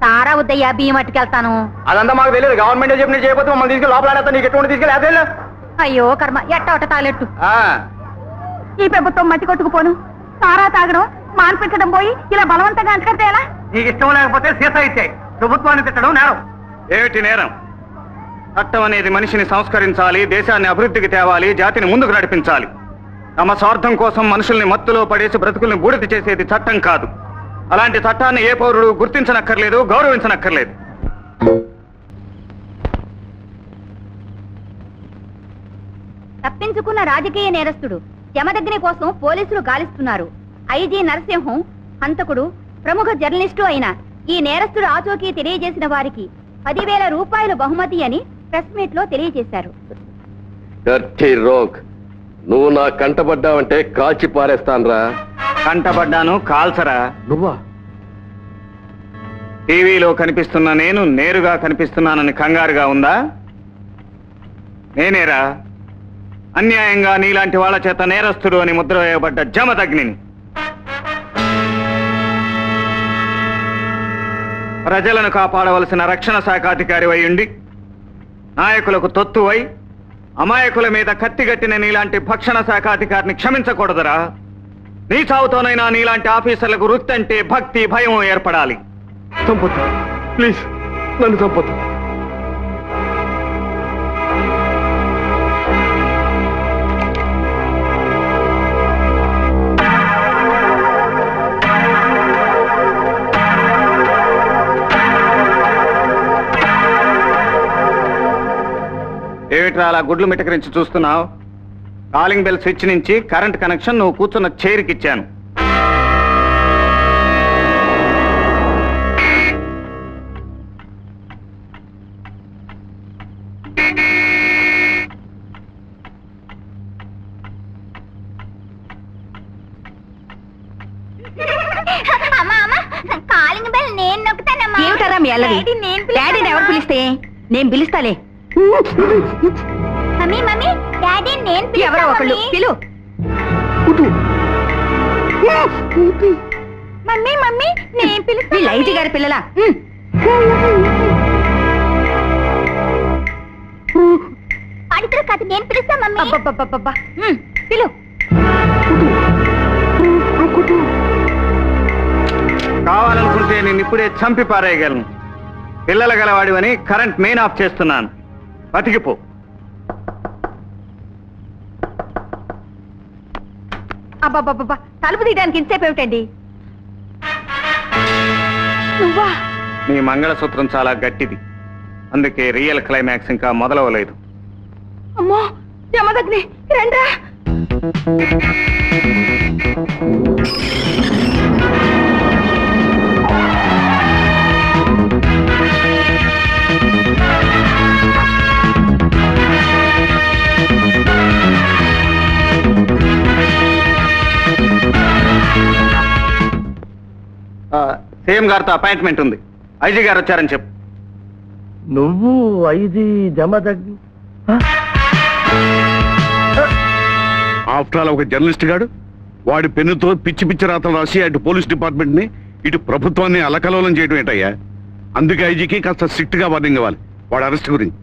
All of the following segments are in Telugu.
తారా ఉద్దయ్యా బియ్యం పట్టుకెళ్తాను. అదంతా మాకు తెలియదు. గవర్నమెంట్ చెప్పిన చేయకపోతే మమ్మల్ని తీసుకెళ్ళి లోపల నీకు ఎటువంటి తీసుకెళ్ళి అయ్యో కర్మ, ఎట్ట ఒకట తాగలెట్టు. ఈ ప్రభుత్వం మట్టి కొట్టుకుపోను. తారా తాగడం మాన్పించడం పోయి ఇలా బలవంతంగా అంటకడితే ఎలా? నీకు ఇష్టం లేకపోతే సీసా ఇచ్చాయి. ప్రభుత్వాన్ని తిట్టడం నేరం. ఏమిటి నేరం? చట్టం అనేది మనిషిని సంస్కరించాలి, దేశాన్ని అభివృద్ధికి తేవాలి, జాతిని ముందుకు నడిపించాలి. తమ స్వార్థం కోసం మనుషుల్ని మత్తులో పడేసి బ్రతుకుల్ని బూడిద చేసేది చట్టం కాదు. అలాంటి చట్టాన్ని ఏ పౌరుడు గుర్తించనక్కర్లేదు, గౌరవించనక్కర్లేదు. తప్పించుకున్న రాజకీయ నేరస్తుడు యమదగ్ని కోసం పోలీసులు గాలిస్తున్నారు. ఐజీ నరసింహం హంతకుడు, ప్రముఖ జర్నలిస్టు అయిన ఈ నేరస్తుడు ఆచూకీ తెలియజేసిన వారికి 10,000 రూపాయలు బహుమతి అని ప్రెస్ మీట్ లో తెలియజేశారు. నువ్వు నా కంటపడ్డావంటే కాల్చి పారేస్తాన్రా. కంటపడ్డాను, కాల్సరా? నువ్వా? టీవీలో కనిపిస్తున్న నేను నేరుగా కనిపిస్తున్నానని కంగారుగా ఉందా? నేనేరా అన్యాయంగా నీలాంటి వాళ్ళ చేత నేరస్తుడు అని ముద్ర వేయబడ్డ జమదగ్నిని. ప్రజలను కాపాడవలసిన రక్షణ శాఖ అధికారి అయి ఉండి నాయకులకు తొత్తువై అమాయకుల మీద కత్తిగట్టిన నీలాంటి భక్షణ శాఖ అధికారిని క్షమించకూడదురా. నీ చావుతోనైనా నీలాంటి ఆఫీసర్లకు వృత్తి అంటే భక్తి, భయం ఏర్పడాలి. చంపొద్దు ప్లీజ్, నన్ను చంపొద్దు. ఏమిట్రా అలా గుడ్లు మిటకరించి చూస్తున్నావు? కాలింగ్ బెల్ స్విచ్ నుంచి కరెంట్ కనెక్షన్ నువ్వు కూర్చున్న చైర్కి ఇచ్చాను. కాలింగ్ బెల్ నేను నొక్కుతానమ్మా. ఏమిటారా మీ అల్లరి? డాడీని ఎవరు పిలిస్తే నేను పిలుస్తాలే. మమ్మీ మమ్మీ డాడీ నేను ఎవరో ఒకళ్ళు పిలు. మమ్మీ మమ్మీ నేను పిలుస్తా. లైజీ గారి పిల్లలా? అడిగిన కథ నేను పిలుస్తా మమ్మీ. అబ్బబ్బబ్బబ్బా పిలు. కావాలనుకుంటే నేను ఇప్పుడే చంపి పారేయగలను. పిల్లల గలవాడివని కరెంట్ మెయిన్ ఆఫ్ చేస్తున్నాను. బతికిపో. అబ్బాబ్బా తలుపు తీయడానికి ఇంతసేపు ఏమిటండి? నువ్వా? మీ మంగళసూత్రం చాలా గట్టిది, అందుకే రియల్ క్లైమాక్స్ ఇంకా మొదలవలేదు. అమ్మో యమదగ్ని రండ్రా. సీఎం గారితో అపాయింట్మెంట్ ఉంది. ఐజీ గారు వచ్చారని చెప్పు. నువ్వు ఐజీ జమదగ్ని? ఆఫ్టర్ ఆల్ ఒక జర్నలిస్ట్ గాడు వాడి పెన్నుతో పిచ్చి పిచ్చి రాతలు రాసి అటు పోలీస్ డిపార్ట్మెంట్ ని ఇటు ప్రభుత్వాన్ని అలకలోలం చేయడం ఏంటయ్యా? అందుకే ఐజీకి కాస్త స్ట్రిక్ట్ గా వార్నింగ్ ఇవ్వాలి వాడి అరెస్ట్ గురించి.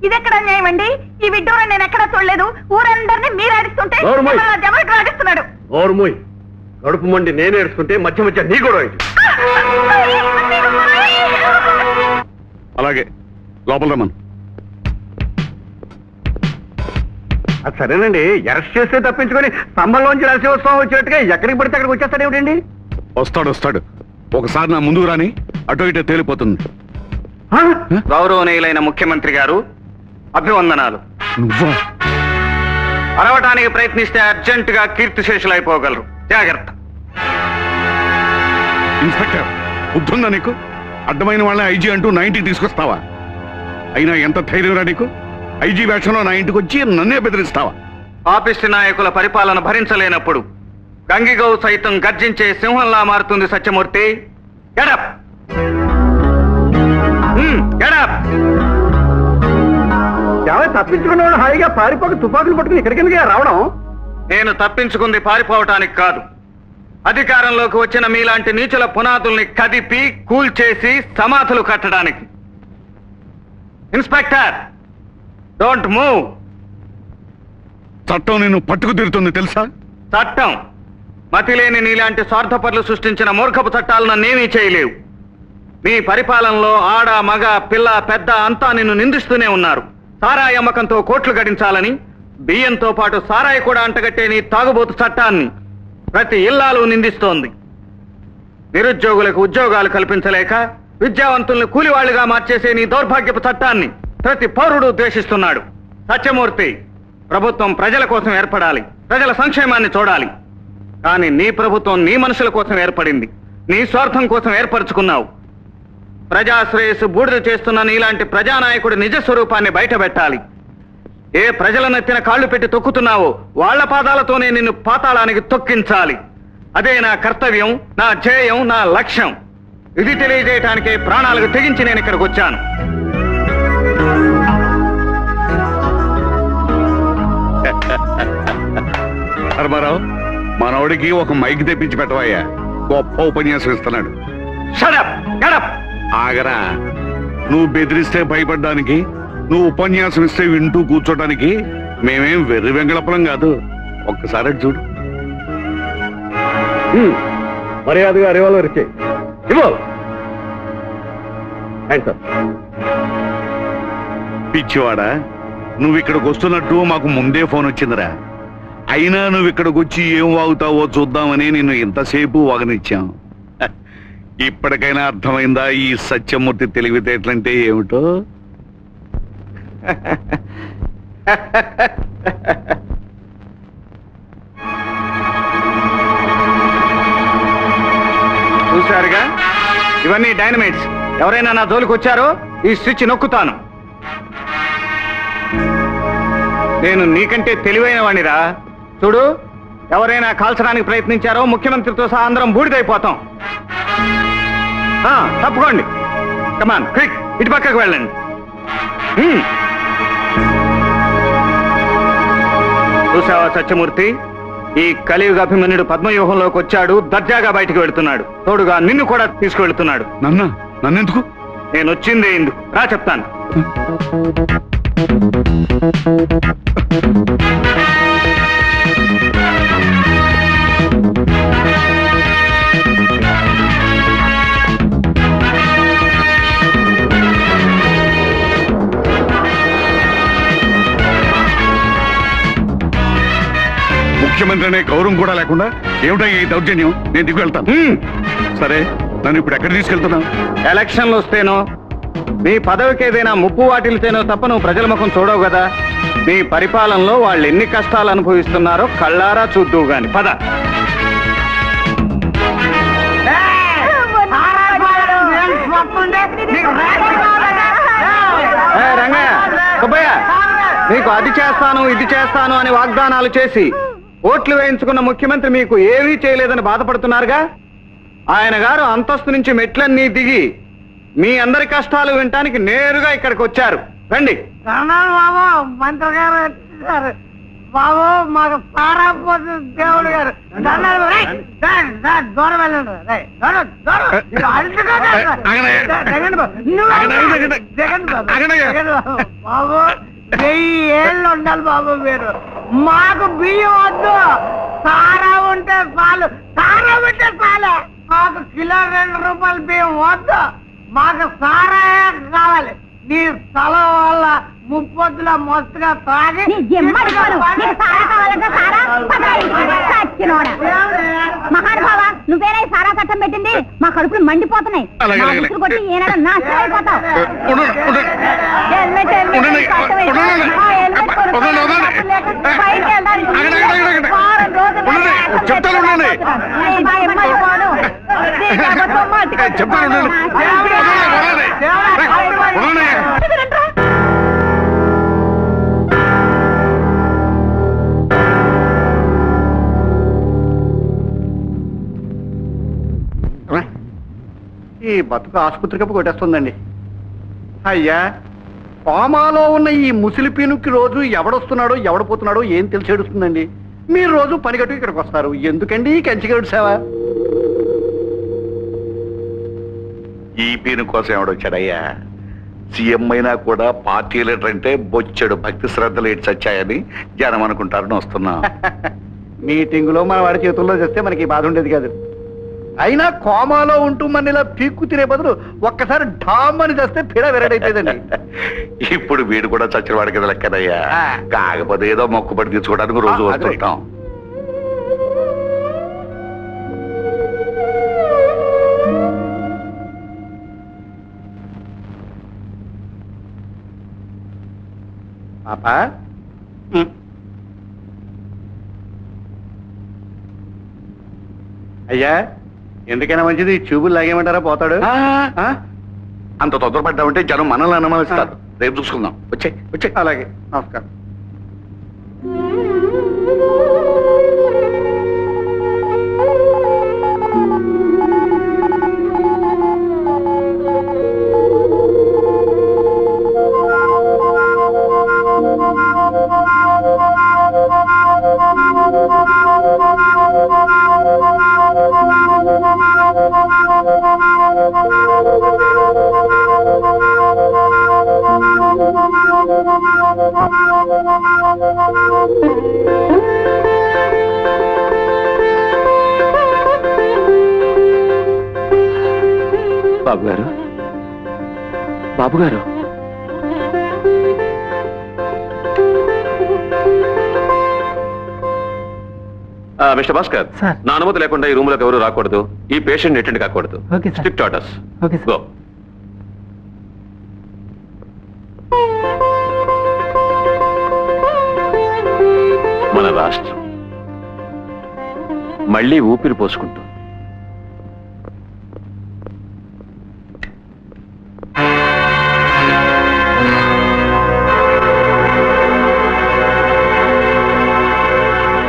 ఇదెక్కడ న్యాయం అండి? ఈ విడ్డూరం నేను ఎక్కడా చూడలేదు. ఊరందరినీ మీరు ఆడిస్తుంటే జమదగ్ని ఆడిస్తున్నాడు. ఓర్మోయ్, కడుపు మండి నేను ఏడుస్తుంటే మధ్య మధ్య నీ కూడా. అలాగే లోపల రమ్మను. అది సరేనండి, అరెస్ట్ చేస్తే తప్పించుకొని స్తంభంలోంచి నరసింహోత్సవం వచ్చినట్టుగా ఎక్కడికి పడితే అక్కడికి వచ్చేస్తాడు ఏమిటండి? వస్తాడు. ఒకసారి నా ముందుకు రాని అటో ఇటో తేలిపోతుంది. గౌరవనీయులైన ముఖ్యమంత్రి గారు, అభివందనాలు. నువ్వా? అరవటానికి ప్రయత్నిస్తే అర్జెంట్ గా కీర్తిశేషులైపోగలరు. జాగ్రత్త. ఇన్స్పెక్టర్, బుద్ధుందా నీకు? అడ్డమైన వాళ్ళని ఐజీ అంటూ నా ఇంటికి తీసుకొస్తావా? అయినా ఎంత ధైర్యంరా నీకు? ఐజీ వేషంలో నా ఇంటికి వచ్చి నన్నే బెదిరిస్తావా? పాపిష్టి నాయకుల పరిపాలన భరించలేనప్పుడు గంగిగౌ సైతం గర్జించే సింహంలా మారుతుంది సత్యమూర్తి. Get up get up. తప్పించుకున్న వాళ్ళు హాయిగా పారిపోక తుపాకులు పట్టుకుని ఇక్కడికి రావడం? నేను తప్పించుకుంది పారిపోవటానికి కాదు, అధికారంలోకి వచ్చిన మీలాంటి నీచుల పునాదుల్ని కదిపి కూల్చేసి సమాధులు కట్టడానికి. Inspector, don't move. చట్టం నిన్ను పట్టుకు తీరుతుంది తెలుసా? చట్టం మతిలేని నీలాంటి స్వార్థపరులు సృష్టించిన మూర్ఖపు చట్టాలను నేమీ చేయలేవు. నీ పరిపాలనలో ఆడ మగ పిల్ల పెద్ద అంతా నిన్ను నిందిస్తూనే ఉన్నారు. సారాయి అమ్మకంతో కోట్లు గడించాలని, బియ్యంతో పాటు సారాయి కూడా అంటగట్టే నీ తాగుబోతు చట్టాన్ని ప్రతి ఇల్లాలు నిందిస్తోంది. నిరుద్యోగులకు ఉద్యోగాలు కల్పించలేక విద్యావంతుల్ని కూలివాళ్లుగా మార్చేసే నీ దౌర్భాగ్యపు చట్టాన్ని ప్రతి పౌరుడు ద్వేషిస్తున్నాడు. సత్యమూర్తి, ప్రభుత్వం ప్రజల కోసం ఏర్పడాలి, ప్రజల సంక్షేమాన్ని చూడాలి. కానీ నీ ప్రభుత్వం నీ మనుషుల కోసం ఏర్పడింది, నీ స్వార్థం కోసం ఏర్పరచుకున్నావు. ప్రజాశ్రేయస్సు బూడిద చేస్తున్న నీలాంటి ప్రజానాయకుడి నిజ స్వరూపాన్ని బయటపెట్టాలి. ఏ ప్రజల నెత్తిన కాళ్లు పెట్టి తొక్కుతున్నావో వాళ్ల పాదాలతోనే నిన్ను పాతాళానికి తొక్కించాలి. అదే నా కర్తవ్యం, నా ధ్యేయం, నా లక్ష్యం. ఇది తెలియజేయటానికే ప్రాణాలకు తెగించి నేను ఇక్కడికి వచ్చాను. ధర్మారావు, మనోడికి ఒక మైక్ తెప్పించి పెట్టవయ్యా, గొప్ప ఉపన్యాసం ఇస్తున్నాడు. Shut up! Get up! ఆగరా, నువ్వు బెదిరిస్తే భయపడ్డానికి, నువ్వు ఉపన్యాసం ఇస్తే వింటూ కూర్చోటానికి మేమేం వెర్రి వెంగళపలం కాదు. ఒక్కసారి అటు చూడు. మర్యాదగా రివాల్వర్ ఇచ్చే ఇవ్వు. పిచ్చివాడా, నువ్వు ఇక్కడికి వస్తున్నట్టు మాకు ముందే ఫోన్ వచ్చిందిరా. అయినా నువ్వు ఇక్కడికి వచ్చి ఏం వాగుతావో చూద్దామని నిన్ను ఇంతసేపు వాగనిచ్చాం. ఇప్పటికైనా అర్థమైందా ఈ సత్యమూర్తి తెలివితేటలంటే ఏమిటో? చూశారుగా, ఇవన్నీ డైనమైట్స్. ఎవరైనా నా జోలికి వచ్చారో ఈ స్విచ్ నొక్కుతాను. నేను నీకంటే తెలివైన వాణిరా. చూడు, ఎవరైనా కాల్చడానికి ప్రయత్నించారో ముఖ్యమంత్రితో సహా అందరం బూడిదైపోతాం. తప్పుకోండి. కమాన్, క్విక్, ఇటు పక్కకు వెళ్ళండి. చూసావా సత్యమూర్తి, ఈ కలియుగ అభిమన్యుడు పద్మవ్యూహంలోకి వచ్చాడు, దర్జాగా బయటికి వెళుతున్నాడు. తోడుగా నిన్ను కూడా తీసుకువెళ్తున్నాడు. నన్నెందుకు? నేను వచ్చిందే ఇందుకు. రా చెప్తాను. ముఖ్యమంత్రి అనే గౌరవం కూడా లేకుండా ఏమిటా ఈ దౌర్జన్యం? నేను దిగు వెళ్తాను. సరే, నన్ను ఇప్పుడు ఎక్కడ తీసుకెళ్తున్నావు? ఎలక్షన్లు వస్తేనో, నీ పదవికి ఏదైనా ముప్పు వాటిల్తేనో తప్ప నువ్వు ప్రజల ముఖం చూడవు కదా. నీ పరిపాలనలో వాళ్ళు ఎన్ని కష్టాలు అనుభవిస్తున్నారో కళ్ళారా చూద్దువు గాని. పద. రంగయ్య, సుబ్బయ్య, నీకు అది చేస్తాను ఇది చేస్తాను అని వాగ్దానాలు చేసి ఓట్లు వేయించుకున్న ముఖ్యమంత్రి మీకు ఏమీ చేయలేదని బాధపడుతున్నారుగా. ఆయన గారు అంతస్తు నుంచి మెట్లన్నీ దిగి మీ అందరి కష్టాలు వినటానికి నేరుగా ఇక్కడికి వచ్చారు. రండి. బాబు, మంత్రి గారు బాబు, మాకు పారాపోతు దేవుడు గారు దూరం వెళ్ళండి. బాబు, 1000 ఏళ్ళు ఉండాలి బాబు మీరు. మాకు బియ్యం వద్దు, సారా ఉంటే చాలు. సారా ఉంటే చాలు. మాకు కిలో 2 రూపాయలు బియ్యం వద్దు, మాకు సారా కావాలి. నీ స్థలం వల్ల ముప్పొద్దుల మస్తుగా తాగి మహానుభావ, నువ్వేనా సారా చట్టం పెట్టింది? మా కడుపులు మండిపోతున్నాయి. కొట్టి ఏనాడు నాశనం అయిపోతావు. ఈ బతుకు ఆసుపత్రి కప్పు కొట్టేస్తుందండి. అయ్యా, కోమాలో ఉన్న ఈ ముసిలి పీనుకి రోజు ఎవడొస్తున్నాడో ఎవడపోతున్నాడో ఏం తెలిసేడుస్తుందండి. మీరు రోజు పనిగట్టు ఇక్కడికి వస్తారు. ఎందుకండి కంచిగడు సేవ? ఈ పీను కోసం ఎవడొచ్చాడయ్యా? సీఎం అయినా కూడా పార్టీ లీడర్ అంటే బొచ్చెడు భక్తి శ్రద్ధలు ఇటు చచ్చాయని జనం అనుకుంటారని వస్తున్నా. మీటింగ్ లో మన వాడి చేతుల్లో చేస్తే మనకి బాధ ఉండేది కాదు. అయినా కోమాలో ఉంటూ మన ఇలా పీక్కు తినే బదులు ఒక్కసారి ఢామ్ అని చేస్తే పిడ వెరడైపోయిందండి. ఇప్పుడు వీడు కూడా చచ్చిన వాడి కదా లెక్కనయ్యా. కాకపోతే ఏదో మొక్కుబడి తీసుకోవడానికి రోజు వస్తుంటాం. పాపా అయ్యా, ఎందుకైనా మంచిది చూబులు లాగేమంటారా? పోతాడు. అంత తొందరపడ్డామంటే జనం మనల్ని అనుమానిస్తారు. రేపు చూసుకుందాం. వచ్చే. అలాగే, నమస్కారం. బాబు గారు, మిస్టర్ భాస్కర్, నా అనుమతి లేకుండా ఈ రూమ్ లోకి ఎవరు రాకూడదు. ఈ పేషెంట్ అటెండ్ కాకూడదు. Strict orders. గో. మన రాష్ట్రం మళ్ళీ ఊపిరి పోసుకుంటూ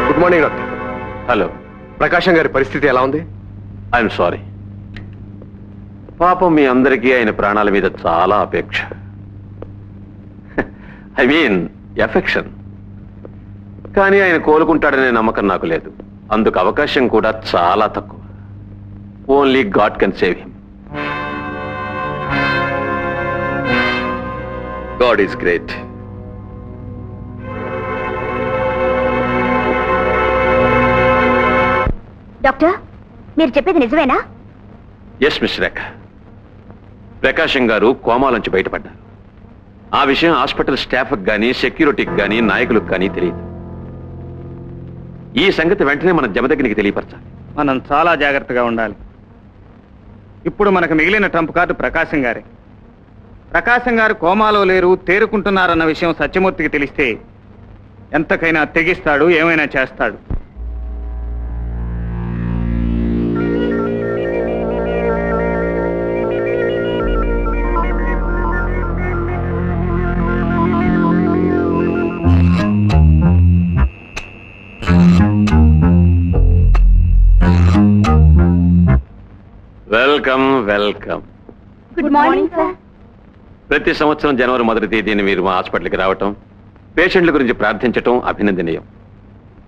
గుడ్ మార్నింగ్ డాక్టర్. హలో. ప్రకాశం గారి పరిస్థితి ఎలా ఉంది? I'm sorry. పాపం మీ అందరికీ ఆయన ప్రాణాల మీద చాలా అపేక్ష. I mean affection. కానీ ఆయన కోలుకుంటాడనే నమ్మకం నాకు లేదు. అందుకు అవకాశం కూడా చాలా తక్కువ. Only God can save him. God is great. Doctor, మీరు చెప్పేది నిజమేనా? ఎస్ మిస్ రేఖ. ప్రకాశం గారు కోమాలోంచి బయటపడ్డారు. ఆ విషయం హాస్పిటల్ స్టాఫ్కి కానీ సెక్యూరిటీకి కానీ నాయకులకు కానీ తెలియదు. ఈ సంగతి వెంటనే మన జమదగ్నికి తెలియపరచాలి. మనం చాలా జాగ్రత్తగా ఉండాలి. ఇప్పుడు మనకు మిగిలిన ట్రంప్ కార్డు ప్రకాశం గారే. ప్రకాశం గారు కోమాలో లేరు, తేరుకుంటున్నారన్న విషయం సత్యమూర్తికి తెలిస్తే ఎంతకైనా తెగిస్తాడు, ఏమైనా చేస్తాడు. Welcome welcome. Good morning sir. ప్రతి సంవత్సరం జనవరి 1వ తేదీని మీరు మా హాస్పిటల్కి రావటం, పేషెంట్ల గురించి ప్రార్థించటం అభినందనీయం.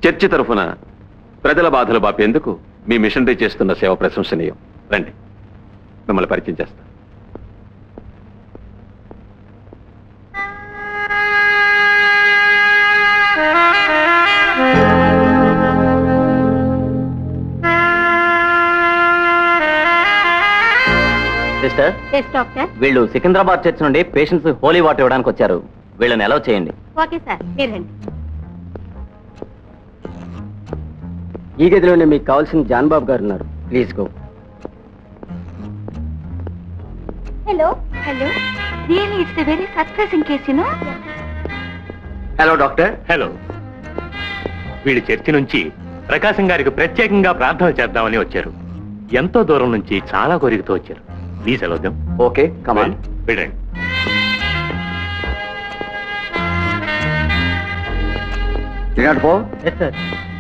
చర్చి తరఫున ప్రజల బాధలు బాపేందుకు మీ మిషనరీ చేస్తున్న సేవ ప్రశంసనీయం. రండి, మిమ్మల్ని పరిచయం చేస్తాను. Sister, yes doctor. వీళ్ళు సికింద్రాబాద్ చర్చ్ నుండి పేషెంట్స్ హోలీ వాటర్ ఇవ్వడానికి వచ్చారు. వీళ్ళని అలౌ చేయండి. ఓకే సార్, మీరు రండి. ఈ గదిలోనే మీకు కావాల్సిన జాన్ బాబు గారు ఉన్నారు. Please go. Hello hello. Really it's a very surprising case, you know. Hello doctor. Hello. వీడి చర్చి నుంచి ప్రకాశం గారికి ప్రత్యేకంగా ప్రార్థన చేద్దామని వచ్చారు. ఎంతో దూరం నుంచి చాలా కోరికతో వచ్చారు. Please allow them. Okay, come on. వెళ్ళండి.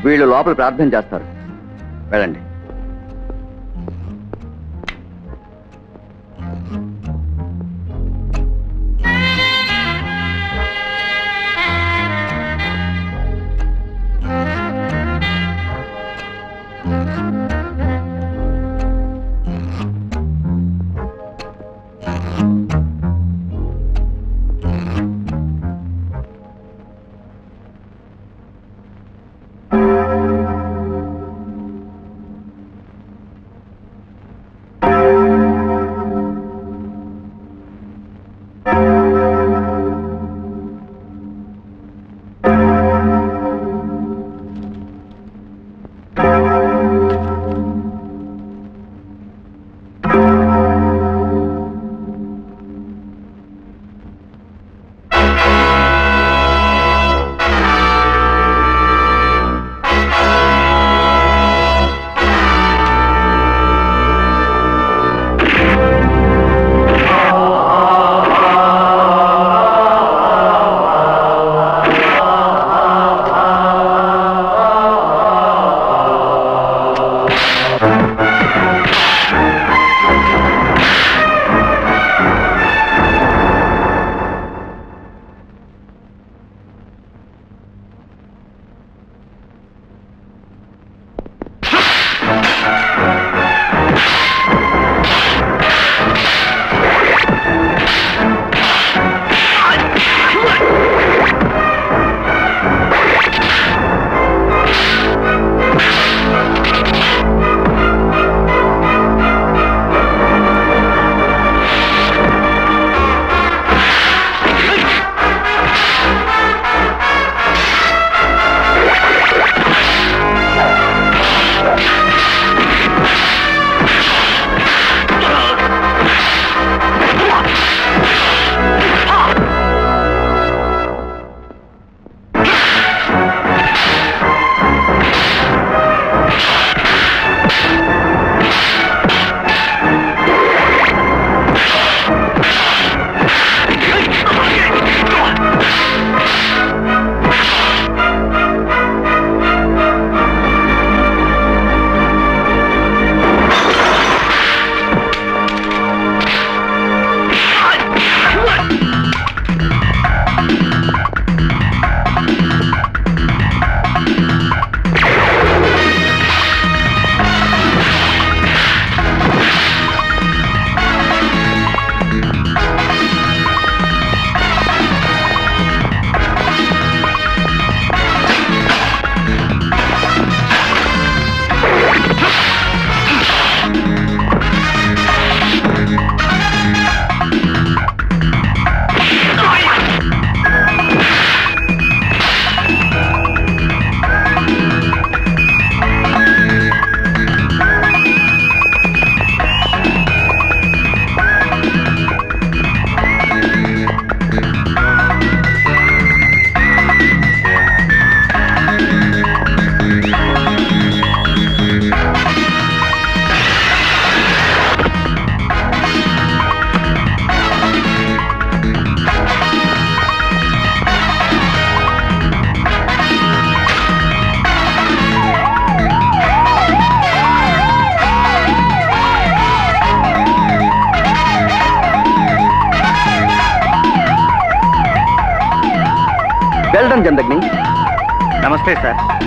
వీళ్ళు లోపల ప్రార్థన చేస్తారు. వెళ్ళండి. వెల్ డన్ జందగ్ని. నమస్తే సార్.